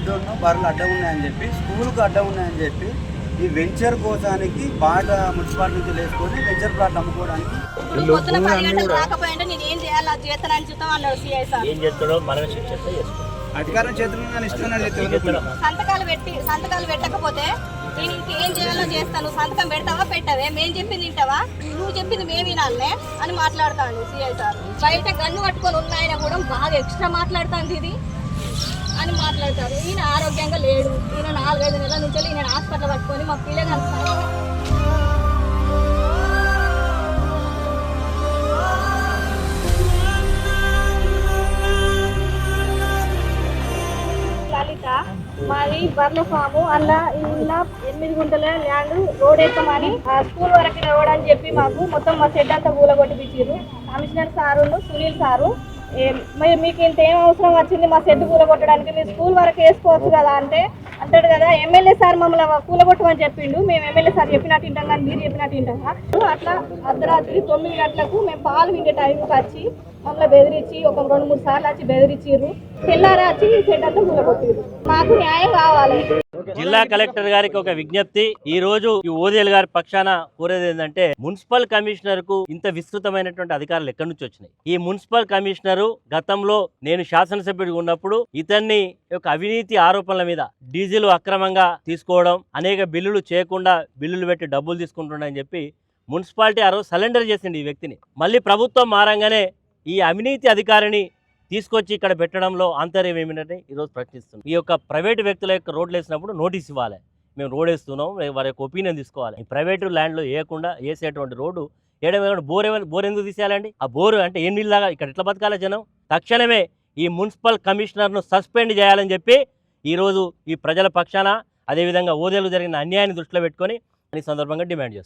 గొడ్డును బర్రెలు అడ్డం ఉన్నాయని చెప్పి స్కూల్కు అడ్డం ఉన్నాయని చెప్పి ఈ వెంచర్ కోసానికి బాట మున్సిపాలిటీ నుంచి వేసుకొని వెంచర్ ప్లాట్ అమ్ముకోవడానికి పొద్దున 10 గంటలకు రాకపోయింటే నేను ఏం చేయాలి అది చేస్తానని చూద్దాం అన్నాడు సిఐ సార్. ఏం చేస్తాడో మనమే శిక్షిస్తే అధికారం చేతుల్లో ఇస్తున్నాను. సంతకాలు పెట్టకపోతే నేను ఇంకేం చేయాలో చేస్తాను, సంతకం పెడతావా పెట్టవే, మేము చెప్పింది వింటావా, నువ్వు చెప్పింది మేము వినాలనే అని మాట్లాడతాను సిఐ సార్. బయట గన్ను పట్టుకొని ఉన్నాయన కూడా బాగా ఎక్స్ట్రా మాట్లాడుతుంది ఇది అని మాట్లాడతారు. ఈయన ఆరోగ్యంగా లేడు, ఈయన 4-5 నెలల నుంచి ఈయన హాస్పిటల్ పట్టుకొని మా పిల్లలు లలిత మాది బర్ల ఫాము అలా ఇలా 8 గుంటల ల్యాండ్ రోడ్ వేస్తామని స్కూల్ వరకు రోడ్ చెప్పి మాకు మొత్తం మా షెడ్ అంతా కూలగొట్టిపించారు. కమిషనర్ సారు సునీల్ సారు మరి మీకు ఇంత ఏం అవసరం వచ్చింది మా షెడ్ కూలగొట్టడానికి, మీరు స్కూల్ వరకు వేసుకోవచ్చు కదా అంటే అంటాడు కదా ఎమ్మెల్యే సార్ మమ్మల్ని కూలగొట్టమని చెప్పిండు, మేము ఎమ్మెల్యే సార్ చెప్పినట్టు వింటాం కానీ మీరు చెప్పినట్టు వింటాం. అట్లా అర్ధరాత్రి 9 గంటలకు మేము పాలు విండే టైంకి వచ్చి మమ్మల్ని బెదిరించి ఒక 2-3 సార్లు వచ్చి బెదిరించారు. తెల్లారా వచ్చి ఈ షెడ్ అంతా కూలగొట్టారు. మాకు న్యాయం కావాలి. జిల్లా కలెక్టర్ గారికి ఒక విజ్ఞప్తి. ఈ రోజు ఈ ఓదేల్ గారి పక్షాన కోరేది ఏంటంటే మున్సిపల్ కమిషనర్ కు ఇంత విస్తృతమైనటువంటి అధికారాలు ఎక్కడి నుంచి వచ్చినాయి? ఈ మున్సిపల్ కమిషనరు గతంలో నేను శాసనసభ్యుడిగా ఉన్నప్పుడు ఇతన్ని యొక్క అవినీతి ఆరోపణల మీద డీజిల్ అక్రమంగా తీసుకోవడం, అనేక బిల్లులు చేయకుండా బిల్లులు పెట్టి డబ్బులు తీసుకుంటుండని చెప్పి మున్సిపాలిటీ ఆ రోజు సరెండర్ చేసింది ఈ వ్యక్తిని. మళ్ళీ ప్రభుత్వం మారంగానే ఈ అవినీతి అధికారిని తీసుకొచ్చి ఇక్కడ పెట్టడంలో ఆంతర్యం ఏమిటంటే ఈరోజు ప్రశ్నిస్తున్నాం. ఈ యొక్క ప్రైవేటు వ్యక్తుల యొక్క రోడ్లు వేసినప్పుడు నోటీస్ ఇవ్వాలి, మేము రోడ్ వేస్తున్నాం, వారి యొక్క ఒపీనియన్ తీసుకోవాలి. ఈ ప్రైవేటు ల్యాండ్లో వేయకుండా వేసేటువంటి రోడ్డు వేయడం బోర్ ఎందుకు తీసేయాలండి? ఆ బోరు అంటే ఏ నీళ్ళలాగా ఇక్కడ ఎట్లా బతకాలి జనం? తక్షణమే ఈ మున్సిపల్ కమిషనర్ను సస్పెండ్ చేయాలని చెప్పి ఈరోజు ఈ ప్రజల పక్షాన అదేవిధంగా ఓదేలు జరిగిన అన్యాయాన్ని దృష్టిలో పెట్టుకొని ఈ సందర్భంగా డిమాండ్ చేస్తాం.